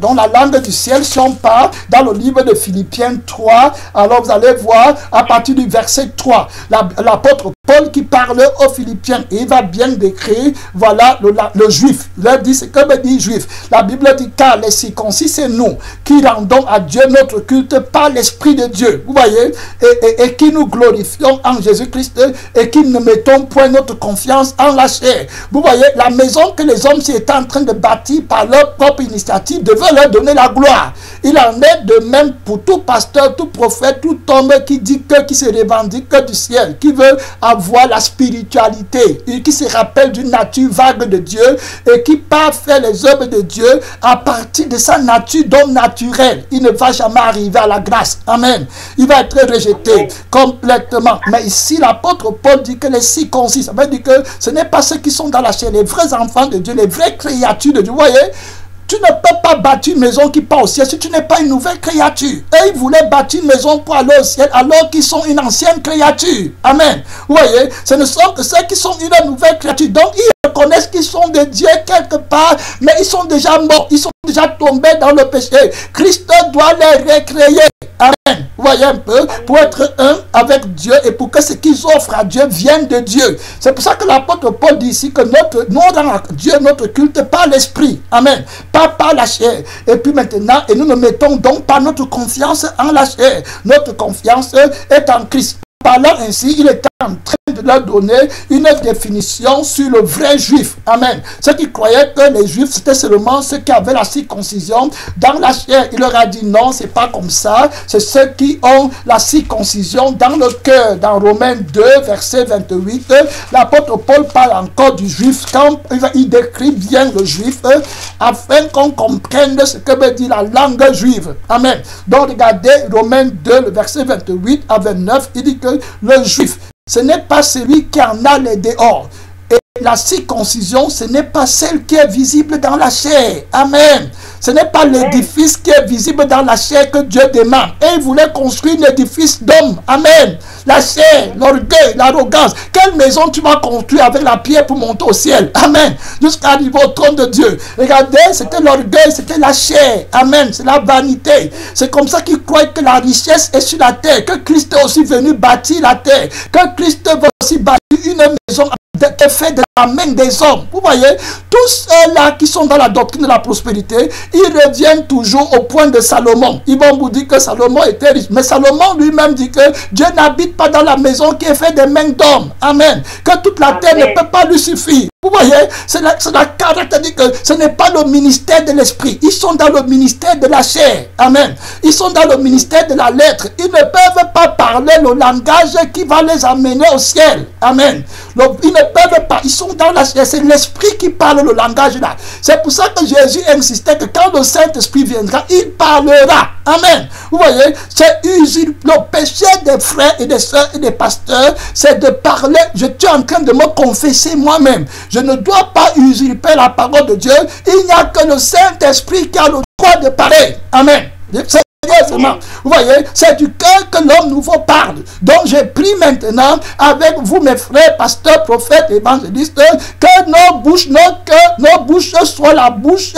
dans la langue du ciel, si on part dans le livre de Philippiens 3, alors vous allez voir à partir du verset 3, l'apôtre Paul qui parle aux Philippiens, et il va bien décrire, voilà, le juif. Il leur dit, c'est comme dit juif. La Bible dit, car les circoncis, c'est nous qui rendons à Dieu notre culte par l'Esprit de Dieu. Vous voyez, et qui nous glorifions en Jésus-Christ, et qui ne mettons point notre confiance en la chair. Vous voyez, la maison que les hommes étaient en train de bâtir par leur propre initiative devait leur donner la gloire. Il en est de même pour tout pasteur, tout prophète, tout homme qui dit que, qui se revendique du ciel, qui veut avoir la spiritualité, et qui se rappelle d'une nature vague de Dieu, et qui part faire les œuvres de Dieu à partir de sa nature d'homme naturel. Il ne va jamais arriver à la grâce. Amen. Il va être rejeté complètement. Mais ici, l'apôtre Paul dit que les circoncis, ça veut dire que ce n'est pas ceux qui sont dans la chair, les vrais enfants de Dieu, les vraies créatures de Dieu. Vous voyez, tu ne peux pas bâtir une maison qui part au ciel si tu n'es pas une nouvelle créature. Et ils voulaient bâtir une maison pour aller au ciel alors qu'ils sont une ancienne créature. Amen. Vous voyez, ce ne sont que ceux qui sont une nouvelle créature. Donc ils reconnaissent qu'ils sont des dieux quelque part, mais ils sont déjà morts. Ils sont déjà tombés dans le péché. Christ doit les recréer. Amen. Vous voyez un peu, pour être un avec Dieu et pour que ce qu'ils offrent à Dieu vienne de Dieu. C'est pour ça que l'apôtre Paul dit ici que nous rendons à Dieu notre culte par l'esprit. Amen. Pas par la chair. Et puis maintenant, et nous ne mettons donc pas notre confiance en la chair. Notre confiance est en Christ. Parlant ainsi, il est en train de leur donner une définition sur le vrai juif. Amen. Ceux qui croyaient que les juifs, c'était seulement ceux qui avaient la circoncision dans la chair. Il leur a dit non, c'est pas comme ça. C'est ceux qui ont la circoncision dans le cœur. Dans Romains 2, verset 28, l'apôtre Paul parle encore du juif quand il décrit bien le juif afin qu'on comprenne ce que veut dire la langue juive. Amen. Donc regardez Romains 2, le verset 28 à 29, il dit que le juif, ce n'est pas celui qui en a les dehors. Et la circoncision, ce n'est pas celle qui est visible dans la chair. Amen. Ce n'est pas l'édifice qui est visible dans la chair que Dieu demande. Et il voulait construire un édifice d'homme. Amen. La chair, l'orgueil, l'arrogance. Quelle maison tu vas construire avec la pierre pour monter au ciel? Amen. Jusqu'à arriver au trône de Dieu. Regardez, c'était l'orgueil, c'était la chair. Amen. C'est la vanité. C'est comme ça qu'ils croient que la richesse est sur la terre. Que Christ est aussi venu bâtir la terre. Que Christ va aussi bâtir une maison qui est faite de la main des hommes. Vous voyez, tous ceux-là qui sont dans la doctrine de la prospérité, ils reviennent toujours au point de Salomon. Ils vont vous dire que Salomon était riche. Mais Salomon lui-même dit que Dieu n'habite pas dans la maison qui est faite des mains d'hommes. Amen. Que toute la terre ne peut pas lui suffire. Vous voyez, c'est la caractéristique que ce n'est pas le ministère de l'esprit. Ils sont dans le ministère de la chair. Amen. Ils sont dans le ministère de la lettre. Ils ne peuvent pas parler le langage qui va les amener au ciel. Amen. Donc, ils ne peuvent pas. Ils sont dans la chair. C'est l'esprit qui parle le langage là. C'est pour ça que Jésus insistait que quand le Saint-Esprit viendra, il parlera. Amen. Vous voyez, c'est le péché des frères et des sœurs et des pasteurs, c'est de parler. Je suis en train de me confesser moi-même. Je ne dois pas usurper la parole de Dieu. Il n'y a que le Saint-Esprit qui a le droit de parler. Amen. Vous voyez, c'est du cœur que l'homme nouveau parle. Donc j'ai pris maintenant avec vous mes frères, pasteurs, prophètes, évangélistes, que nos bouches soient la bouche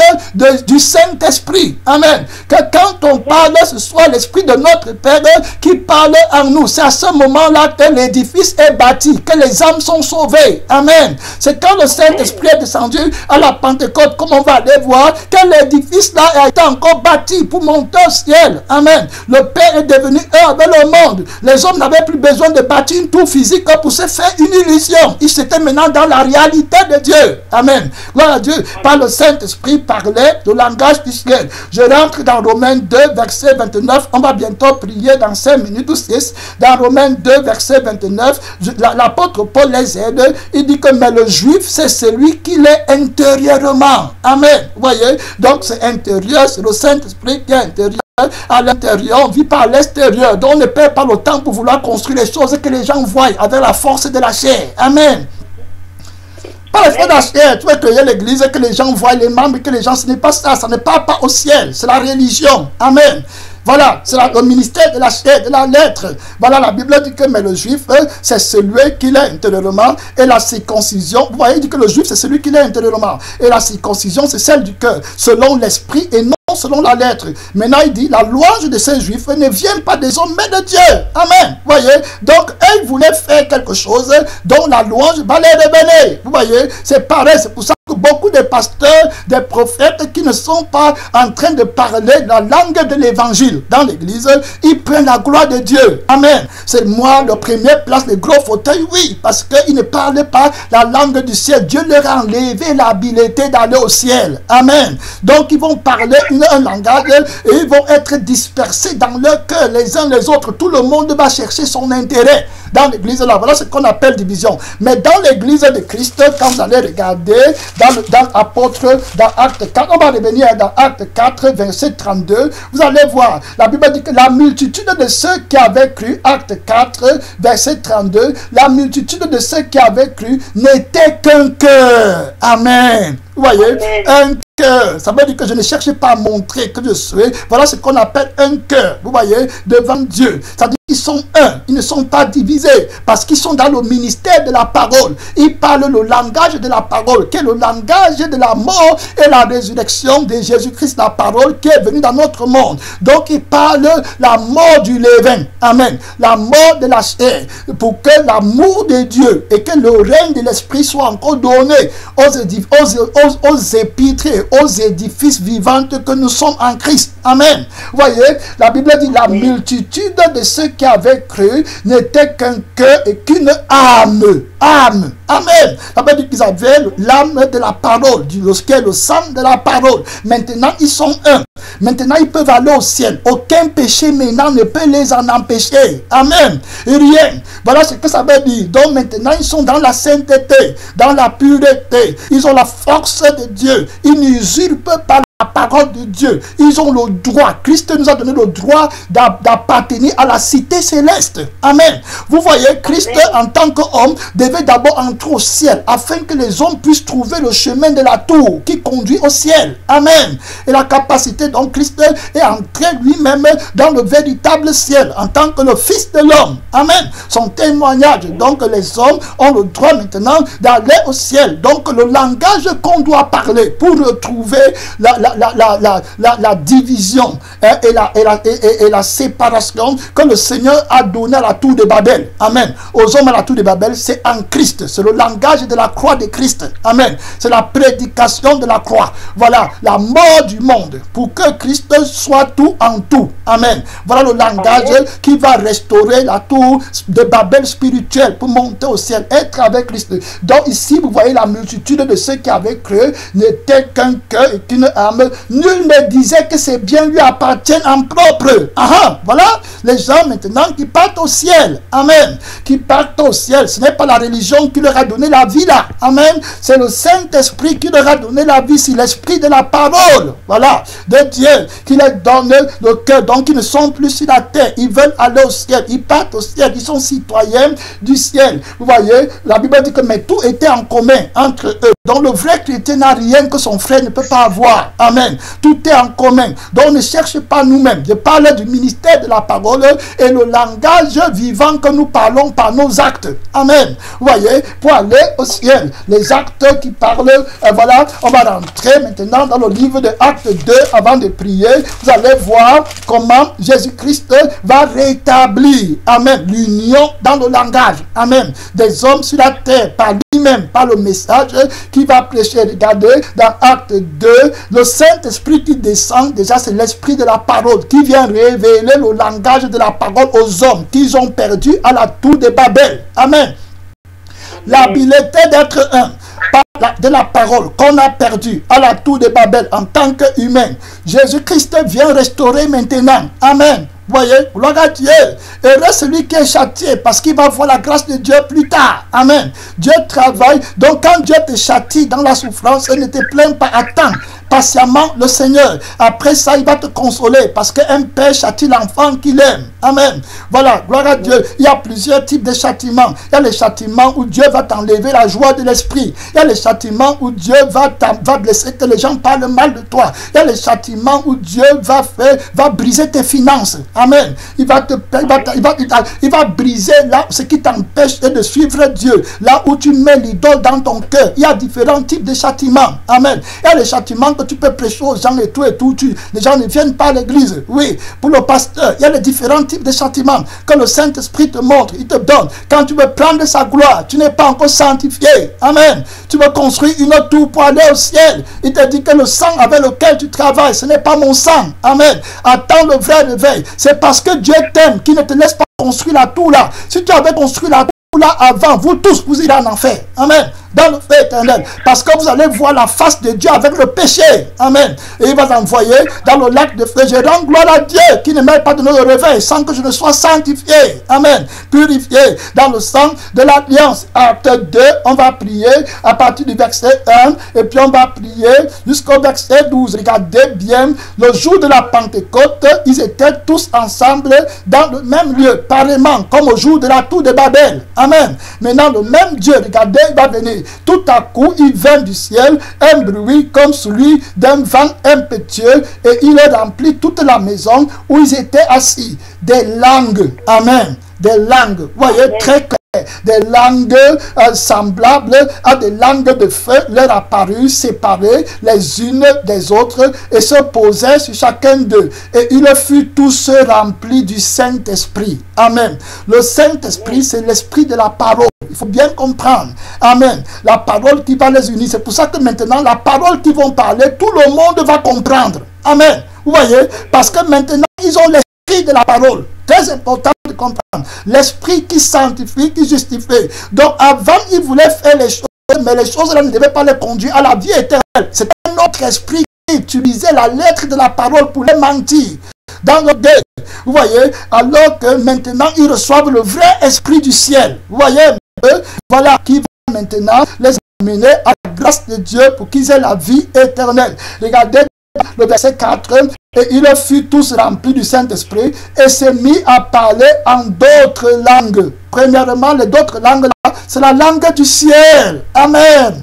du Saint-Esprit. Amen. Que quand on parle, ce soit l'Esprit de notre Père qui parle en nous. C'est à ce moment-là que l'édifice est bâti, que les âmes sont sauvées. Amen. C'est quand le Saint-Esprit est descendu à la Pentecôte, comme on va aller voir, que l'édifice là a été encore bâti pour monter au ciel. Amen. Le Père est devenu un avec le monde. Les hommes n'avaient plus besoin de bâtir une tour physique pour se faire une illusion. Ils étaient maintenant dans la réalité de Dieu. Amen. Gloire à Dieu. Par le Saint-Esprit parlait le langage du ciel. Je rentre dans Romains 2, verset 29. On va bientôt prier dans 5 minutes ou 6. Dans Romains 2, verset 29, l'apôtre Paul les aide. Il dit que mais le juif, c'est celui qui l'est intérieurement. Amen. Vous voyez? Donc c'est intérieur, c'est le Saint-Esprit qui est intérieur. À l'intérieur, on vit pas à l'extérieur. Donc on ne perd pas le temps pour vouloir construire les choses que les gens voient avec la force de la chair. Amen. Pas l'effet de la chair. Tu veux créer l'église et que les gens voient les membres et que les gens, ce n'est pas ça. Ça ne part pas au ciel. C'est la religion. Amen. Voilà, c'est le ministère de la chair, de la lettre. Voilà, la Bible dit que mais le juif, c'est celui qui l'est intérieurement, et la circoncision, vous voyez, il dit que le juif, c'est celui qui l'est intérieurement, et la circoncision, c'est celle du cœur, selon l'esprit et non selon la lettre. Maintenant, il dit, la louange de ces juifs ne vient pas des hommes, mais de Dieu. Amen. Vous voyez, donc, ils voulaient faire quelque chose dont la louange va les révéler. Vous voyez, c'est pareil, c'est pour ça que beaucoup de pasteurs, des prophètes qui ne sont pas en train de parler la langue de l'évangile dans l'église, ils prennent la gloire de Dieu. Amen. C'est moi, le premier place, les gros fauteuils, oui, parce qu'ils ne parlent pas la langue du ciel. Dieu leur a enlevé l'habileté d'aller au ciel. Amen. Donc, ils vont parler un langage et ils vont être dispersés dans leur cœur, les uns les autres. Tout le monde va chercher son intérêt dans l'église là. Voilà ce qu'on appelle division. Mais dans l'église de Christ, quand vous allez regarder dans l'apôtre, dans Acte 4, on va revenir dans Acte 4, verset 32, vous allez voir, la Bible dit que la multitude de ceux qui avaient cru, Acte 4, verset 32, la multitude de ceux qui avaient cru n'était qu'un cœur. Amen. Vous voyez, un cœur, ça veut dire que je ne cherche pas à montrer que je suis. Voilà ce qu'on appelle un cœur, vous voyez, devant Dieu. C'est-à-dire qu'ils sont un, ils ne sont pas divisés, parce qu'ils sont dans le ministère de la parole. Ils parlent le langage de la parole, qui est le langage de la mort et la résurrection de Jésus-Christ, la parole qui est venue dans notre monde. Donc ils parlent la mort du levain, amen, la mort de la chair, pour que l'amour de Dieu et que le règne de l'esprit soit encore donné aux épîtres, aux édifices vivants que nous sommes en Christ. Amen. Vous voyez, la Bible dit la multitude de ceux qui avaient cru n'était qu'un cœur et qu'une âme. Âme. Amen. La Bible dit qu'ils avaient l'âme de la parole, qui est le sang de la parole. Maintenant, ils sont un. Maintenant, ils peuvent aller au ciel. Aucun péché maintenant ne peut les en empêcher. Amen. Rien. Voilà ce que ça veut dire. Donc maintenant, ils sont dans la sainteté, dans la pureté. Ils ont la force de Dieu. Ils n'usurpent pas la parole de Dieu. Ils ont le droit. Christ nous a donné le droit d'appartenir à la cité céleste. Amen. Vous voyez, Christ en tant qu'homme devait d'abord entrer au ciel afin que les hommes puissent trouver le chemin de la tour qui conduit au ciel. Amen. Et la capacité, donc Christ est entré lui-même dans le véritable ciel en tant que le Fils de l'homme. Amen. Son témoignage. Donc les hommes ont le droit maintenant d'aller au ciel. Donc le langage qu'on doit parler pour retrouver la division et la séparation que le Seigneur a donné à la tour de Babel. Amen. Aux hommes à la tour de Babel, c'est en Christ. C'est le langage de la croix de Christ. Amen. C'est la prédication de la croix. Voilà, la mort du monde pour que Christ soit tout en tout. Amen. Voilà le langage qui va restaurer la tour de Babel spirituelle pour monter au ciel, être avec Christ. Donc ici, vous voyez la multitude de ceux qui avaient cru n'était qu'un cœur et qu'une âme. Nul ne disait que ces biens lui appartiennent en propre. Voilà les gens maintenant qui partent au ciel. Amen. Qui partent au ciel. Ce n'est pas la religion qui leur a donné la vie là. Amen. C'est le Saint-Esprit qui leur a donné la vie. C'est l'esprit de la parole. Voilà. De Dieu qui leur donne le cœur. Donc ils ne sont plus sur la terre. Ils veulent aller au ciel. Ils partent au ciel. Ils sont citoyens du ciel. Vous voyez, la Bible dit que mais tout était en commun entre eux. Donc le vrai chrétien n'a rien que son frère ne peut pas avoir. Amen. Tout est en commun. Donc ne cherche pas nous-mêmes. Je parle du ministère de la parole et le langage vivant que nous parlons par nos actes. Amen. Vous voyez, pour aller au ciel, les actes qui parlent, voilà, on va rentrer maintenant dans le livre de Actes 2 avant de prier. Vous allez voir comment Jésus-Christ va rétablir, amen, l'union dans le langage. Amen. Des hommes sur la terre par lui-même, par le message qui va prêcher. Regardez, dans Acte 2, le Saint-Esprit qui descend, déjà c'est l'Esprit de la parole qui vient révéler le langage de la parole aux hommes qu'ils ont perdu à la tour de Babel. Amen. L'habileté d'être un de la parole qu'on a perdu à la tour de Babel en tant qu'humain. Jésus-Christ vient restaurer maintenant. Amen. Vous voyez, gloire à Dieu. Heureux celui qui est châtié parce qu'il va voir la grâce de Dieu plus tard. Amen. Dieu travaille. Donc quand Dieu te châtie dans la souffrance, ne te plains pas à temps. patiemment le Seigneur. Après ça, il va te consoler parce qu'un père châtie l'enfant qu'il aime. Amen. Voilà, gloire à Dieu. Il y a plusieurs types de châtiments. Il y a les châtiments où Dieu va t'enlever la joie de l'esprit. Il y a les châtiments où Dieu va blesser, que les gens parlent mal de toi. Il y a les châtiments où Dieu va briser tes finances. Amen. Il va briser là ce qui t'empêche de suivre Dieu. Là où tu mets l'idole dans ton cœur. Il y a différents types de châtiments. Amen. Il y a les châtiments que tu peux prêcher aux gens et tout. Les gens ne viennent pas à l'église. Oui, pour le pasteur, il y a les différents types de châtiments que le Saint-Esprit te montre, il te donne. Quand tu veux prendre sa gloire, tu n'es pas encore sanctifié. Amen. Tu veux construire une tour pour aller au ciel. Il te dit que le sang avec lequel tu travailles, ce n'est pas mon sang. Amen. Attends le vrai réveil. C'est parce que Dieu t'aime qu'il ne te laisse pas construire la tour là. Si tu avais construit la tour là avant, vous tous, vous irez en enfer. Amen. Dans le feu éternel. Parce que vous allez voir la face de Dieu avec le péché. Amen. Et il va t'envoyer dans le lac de feu. Je rends gloire à Dieu qui ne m'aide pas de notre réveil sans que je ne sois sanctifié. Amen. Purifié dans le sang de l'alliance. Acte 2, on va prier à partir du verset 1 et puis on va prier jusqu'au verset 12. Regardez bien, le jour de la Pentecôte, ils étaient tous ensemble dans le même lieu, pareillement comme au jour de la tour de Babel. Amen. Maintenant, le même Dieu, regardez, il va venir. Tout à coup, il vint du ciel un bruit comme celui d'un vent impétueux et il remplit toute la maison où ils étaient assis. Des langues, amen, des langues, vous voyez, très clair. Des langues semblables à des langues de feu leur apparurent séparées les unes des autres et se posaient sur chacun d'eux. Et ils furent tous remplis du Saint-Esprit. Amen. Le Saint-Esprit, c'est l'esprit de la parole. Il faut bien comprendre. Amen. La parole qui va les unir. C'est pour ça que maintenant, la parole qu'ils vont parler, tout le monde va comprendre. Amen. Vous voyez? Parce que maintenant, ils ont l'esprit de la parole. Très important de comprendre. L'esprit qui sanctifie, qui justifie. Donc avant, ils voulaient faire les choses, mais les choses là ne devaient pas les conduire à la vie éternelle. C'est un autre esprit qui utilisait la lettre de la parole pour les mentir. Dans le dé. Vous voyez, alors que maintenant, ils reçoivent le vrai esprit du ciel. Vous voyez, voilà, qui va maintenant les amener à la grâce de Dieu pour qu'ils aient la vie éternelle. Regardez le verset 4, et ils furent tous remplis du Saint-Esprit et se mit à parler en d'autres langues. Premièrement, les d'autres langues là, c'est la langue du ciel. Amen.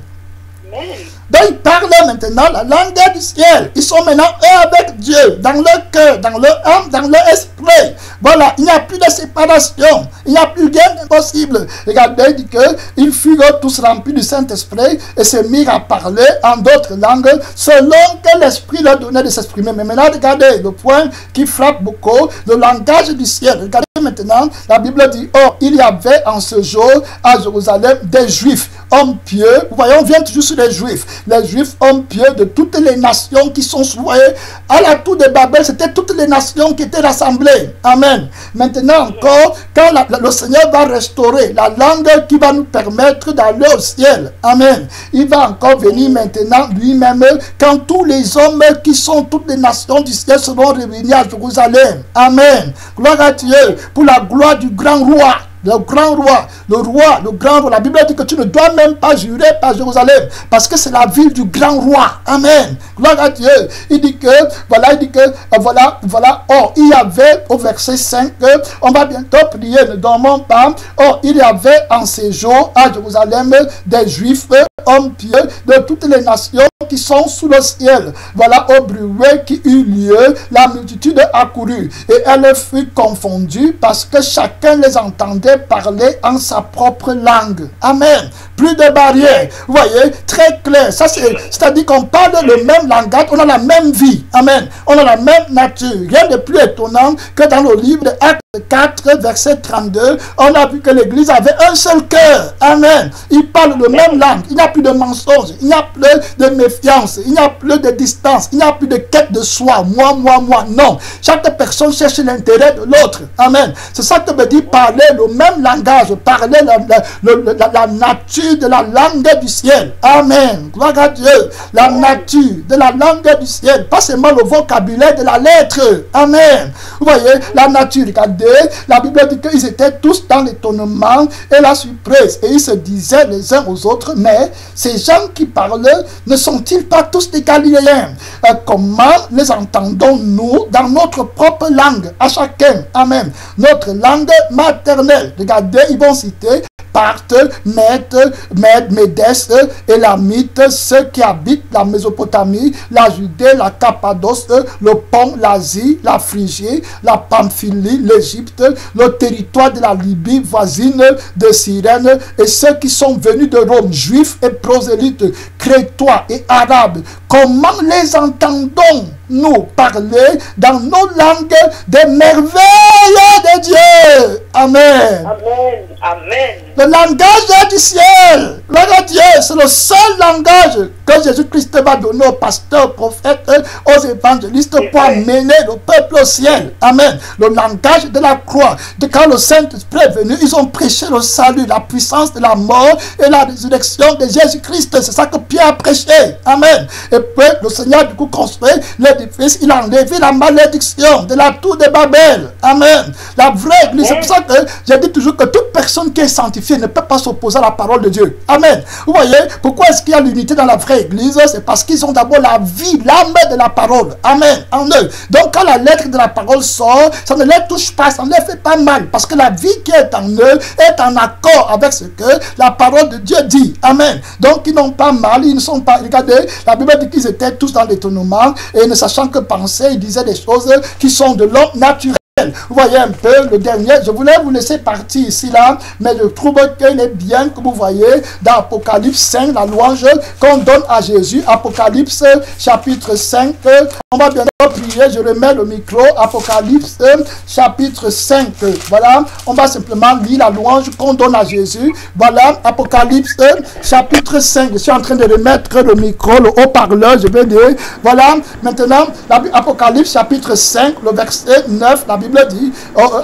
Donc ils parlent maintenant la langue du ciel. Ils sont maintenant un avec Dieu, dans leur cœur, dans leur âme, dans leur esprit. Voilà, il n'y a plus de séparation. Il n'y a plus rien d'impossible. Regardez, il dit qu'ils furent tous remplis du Saint-Esprit et se mirent à parler en d'autres langues selon que l'Esprit leur donnait de s'exprimer. Mais maintenant, regardez le point qui frappe beaucoup, le langage du ciel. Regardez maintenant, la Bible dit, oh, il y avait en ce jour à Jérusalem des Juifs, hommes pieux. Vous voyez, on vient toujours sur les Juifs. Les Juifs, hommes pieux de toutes les nations qui sont, vous voyez, à la tour de Babel, c'était toutes les nations qui étaient rassemblées. Amen. Maintenant encore, quand le Seigneur va restaurer la langue qui va nous permettre d'aller au ciel. Amen. Il va encore venir maintenant lui-même quand tous les hommes qui sont toutes les nations du ciel seront réunis à Jérusalem. Amen. Gloire à Dieu pour la gloire du grand roi. Le grand roi, le grand roi. La Bible dit que tu ne dois même pas jurer par Jérusalem, parce que c'est la ville du grand roi. Amen. Gloire à Dieu. Il dit que, voilà, oh, il y avait, au verset 5, on va bientôt prier, ne dormons pas. Oh, il y avait en ces jours à Jérusalem des Juifs, hommes pieux de toutes les nations qui sont sous le ciel. Voilà, au bruit qui eut lieu, la multitude accourut, et elle fut confondue parce que chacun les entendait parler en sa propre langue. Amen. Plus de barrières. Vous voyez, très clair. Ça, c'est-à-dire qu'on parle le même langage, on a la même vie. Amen. On a la même nature. Rien de plus étonnant que dans le livre de Actes 4, verset 32, on a vu que l'Église avait un seul cœur. Amen. Ils parlent le même langue. Il n'y a plus de mensonges. Il n'y a plus de méfiance. Il n'y a plus de distance. Il n'y a plus de quête de soi. Moi. Non. Chaque personne cherche l'intérêt de l'autre. Amen. C'est ça que me dit parler le même langage, parler la nature de la langue du ciel. Amen. Gloire à Dieu. La nature de la langue du ciel. Pas seulement le vocabulaire de la lettre. Amen. Vous voyez, la nature. Regardez, la Bible dit qu'ils étaient tous dans l'étonnement et la surprise. Et ils se disaient les uns aux autres, mais ces gens qui parlent, ne sont-ils pas tous des Galiléens? Comment les entendons-nous dans notre propre langue, à chacun? Amen. Notre langue maternelle. Regardez, ils vont citer Parthes, Mèdes, Médès, Élamites, ceux qui habitent la Mésopotamie, la Judée, la Cappadoce, le Pont, l'Asie, la Phrygie, la Pamphylie, l'Égypte, le territoire de la Libye voisine de Cyrène, et ceux qui sont venus de Rome, juifs et prosélytes, crétois et arabes. Comment les entendons-nous parler dans nos langues des merveilles de Dieu? Amen. Amen. Amen. Le langage du ciel, le Dieu, c'est le seul langage que Jésus-Christ va donner aux pasteurs, prophètes, aux évangélistes pour amener le peuple au ciel. Amen. Le langage de la croix. Quand le Saint-Esprit est venu, ils ont prêché le salut, la puissance de la mort et la résurrection de Jésus-Christ. C'est ça que Pierre a prêché. Amen. Et puis le Seigneur du coup construit l'édifice. Il a enlevé la malédiction de la tour de Babel. Amen. La vraie église. C'est pour ça que je dis toujours que toute personne qui est sanctifiée ne peut pas s'opposer à la parole de Dieu. Amen. Vous voyez, pourquoi est-ce qu'il y a l'unité dans la vraie église? C'est parce qu'ils ont d'abord la vie, l'âme de la parole. Amen. En eux. Donc quand la lettre de la parole sort, ça ne les touche pas, ça ne les fait pas mal. Parce que la vie qui est en eux est en accord avec ce que la parole de Dieu dit. Amen. Donc ils n'ont pas mal, ils ne sont pas... Regardez, la Bible dit qu'ils étaient tous dans l'étonnement et ne sachant que penser, ils disaient des choses qui sont de l'homme naturel. Vous voyez un peu le dernier, je voulais vous laisser partir ici là, mais je trouve qu'il est bien que vous voyez dans Apocalypse 5, la louange qu'on donne à Jésus. Apocalypse chapitre 5, on va bien prier, je remets le micro. Apocalypse chapitre 5, voilà, on va simplement lire la louange qu'on donne à Jésus. Voilà, Apocalypse chapitre 5, je suis en train de remettre le micro, le haut-parleur, je vais dire, voilà, maintenant, Apocalypse chapitre 5, le verset 9, la Bible dit,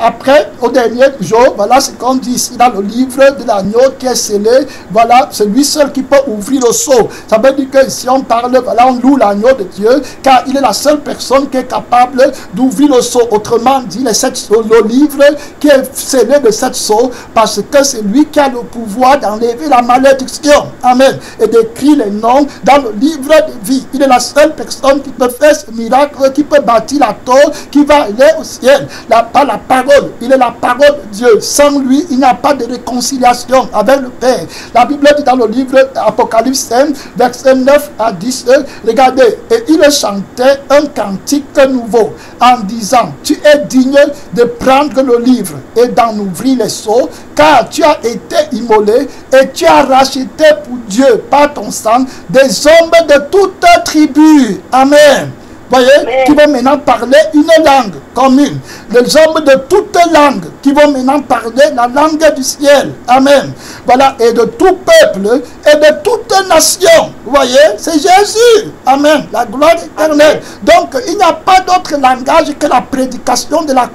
après, au dernier jour, voilà ce qu'on dit ici dans le livre de l'agneau qui est scellé, voilà, c'est lui seul qui peut ouvrir le sceau. Ça veut dire que si on parle, voilà, on loue l'agneau de Dieu, car il est la seule personne qui est capable d'ouvrir le sceau. Autrement dit, le livre qui est scellé de 7 sceaux, parce que c'est lui qui a le pouvoir d'enlever la malédiction. Amen. Et d'écrire les noms dans le livre de vie. Il est la seule personne qui peut faire ce miracle, qui peut bâtir la tour, qui va aller au ciel. Par la parole, il est la parole de Dieu. Sans lui, il n'y a pas de réconciliation avec le Père. La Bible dit dans le livre Apocalypse 5, verset 9 à 10, regardez, et il chantait un cantique nouveau en disant, tu es digne de prendre le livre et d'en ouvrir les sceaux, car tu as été immolé et tu as racheté pour Dieu par ton sang des hommes de toute tribu. Amen. Voyez, qui vont maintenant parler une langue commune. Les hommes de toutes langues qui vont maintenant parler la langue du ciel. Amen. Voilà, et de tout peuple et de toute nation. Vous voyez, c'est Jésus. Amen. La gloire éternelle. Donc, il n'y a pas d'autre langage que la prédication de la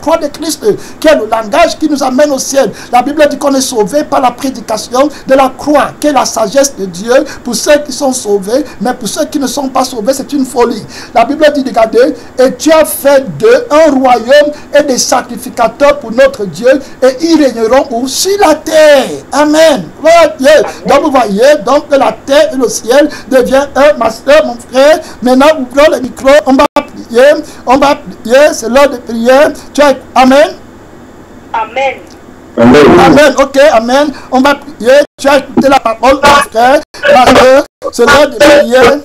croix de Christ, qui est le langage qui nous amène au ciel. La Bible dit qu'on est sauvé par la prédication de la croix, qui est la sagesse de Dieu pour ceux qui sont sauvés, mais pour ceux qui ne sont pas sauvés, c'est une folie. La Bible dit, regardez, et tu as fait d'eux un royaume et des sacrificateurs pour notre Dieu, et ils régneront sur la terre. Amen. Voilà Dieu. Donc vous voyez, donc la terre et le ciel devient un. Ma soeur, mon frère, maintenant ouvrons le micro, on va prier, c'est l'heure de prière. Tu as... Amen. Amen. Amen, ok, amen. On va prier. Tu as écouté la parole, mon frère, ma soeur, c'est l'heure de prière.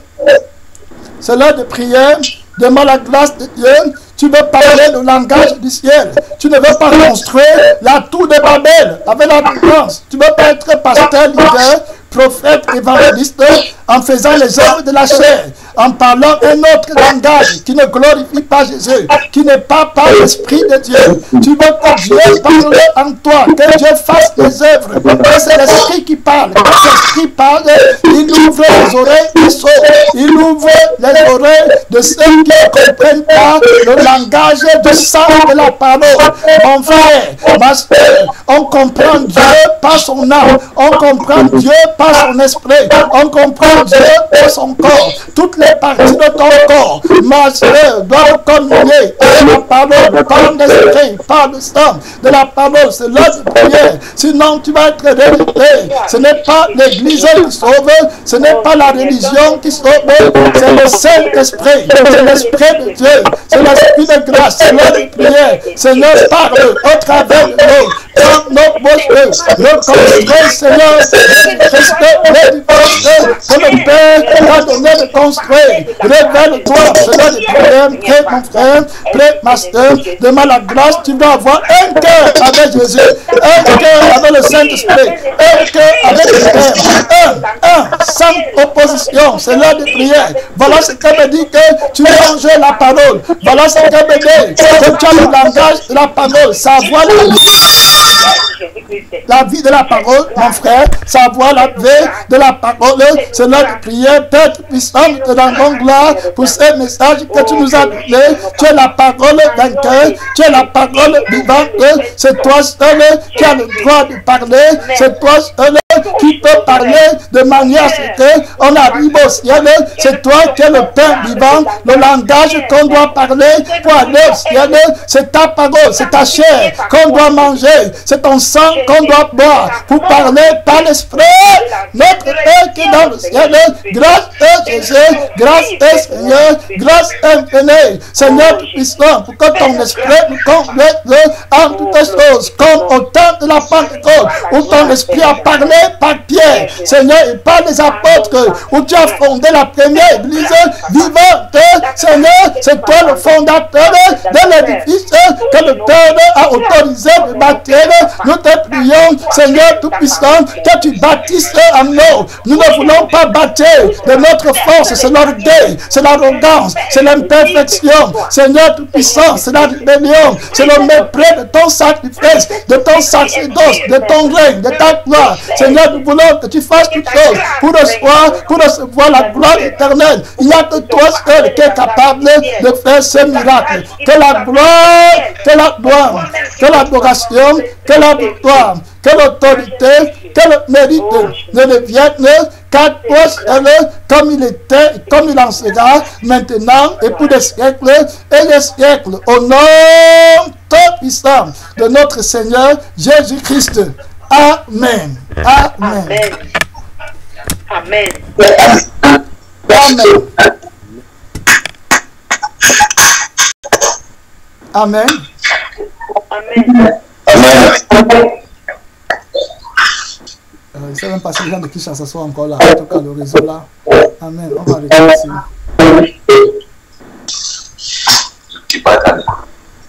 C'est l'heure de prière. Demande la grâce de Dieu. Tu veux parler le langage du ciel. Tu ne veux pas construire la tour de Babel avec la puissance. Tu ne veux pas être pasteur, leader, prophète, évangéliste en faisant les œuvres de la chair, en parlant un autre langage qui ne glorifie pas Jésus, qui n'est pas par l'Esprit de Dieu. Tu veux que Dieu parle en toi, que Dieu fasse les œuvres, que c'est l'Esprit qui parle. Quand l'Esprit parle, il ouvre les oreilles des sourds, il ouvre les oreilles de ceux qui ne comprennent pas le langage du sang de la parole. Mon frère, ma soeur, on comprend Dieu par son âme, on comprend Dieu par son esprit, on comprend Dieu par son corps. Toutes les parties de ton corps, ma soeur, doivent communier avec la parole, par l'esprit, par le sang de la parole. C'est l'heure de prière. Sinon, tu vas être révolté. Ce n'est pas l'église qui sauve, ce n'est pas la religion qui sauve, c'est le Saint-Esprit, c'est l'Esprit de Dieu, c'est l'Esprit de grâce, c'est l'heure de prière. Seigneur, parle au travers de nous. Prends nos bouches, reconstruis, Seigneur, Christ, que le Père t'a donné de construire. Révèle-toi, Seigneur, de prière, prête mon frère, prête ma soeur, demande la grâce, tu dois avoir un cœur avec Jésus, un cœur avec le Saint-Esprit, un cœur avec le Père, sans opposition, c'est l'heure de prière. Voilà ce que me dit que tu manges la parole. Voilà ce que me dit que tu as le langage de la parole, savoir la vie de la parole, mon frère, savoir la vie de la parole, c'est l'heure de prière. Père puissant, nous te rendons gloire pour ce message que tu nous as donné. Tu es la parole vainqueur, tu es la parole vivante, c'est toi seul qui as le droit de parler, c'est toi seul qui peut parler de manière à ce qu'on arrive au ciel. C'est toi qui es le pain vivant, le langage qu'on doit parler pour aller au ciel. C'est ta parole, c'est ta chair qu'on doit manger, c'est ton sang qu'on doit boire pour parler par l'Esprit. Notre Père qui est dans le ciel, grâce à Jésus, grâce à Seigneur, grâce infinie, Seigneur puissant, pour que ton esprit nous complète en toutes choses, comme au temps de la Pentecôte, où ton esprit a parlé par Pierre, Seigneur, et par les apôtres, où tu as fondé la première église vivante. Seigneur, c'est toi le fondateur de l'édifice que le Père a autorisé de bâtir. Nous te prions, Seigneur tout-puissant, que tu bâtisses en nous. Nous ne voulons pas bâtir de notre force, c'est l'orgueil, c'est l'arrogance, c'est l'imperfection. Seigneur tout-puissant, c'est la rébellion, c'est le mépris de ton sacrifice, de ton sacerdoce, de ton règne, de ta gloire. Seigneur, nous voulons que tu fasses toutes choses pour recevoir la gloire éternelle. Il n'y a que toi seul qui est capable de faire ce miracle. Que la gloire, que la gloire, que l'adoration, que la victoire, que l'autorité, que le mérite ne deviennent qu'à toi seul, comme il était, comme il en sera maintenant et pour des siècles et des siècles. Au nom tout puissant de notre Seigneur Jésus-Christ. Amen. Amen. Amen. Amen. Amen. Amen. Je ne sais même pas si les gens de Kinshasa sont encore là. En tout cas, le réseau là. Amen. On va arrêter ici.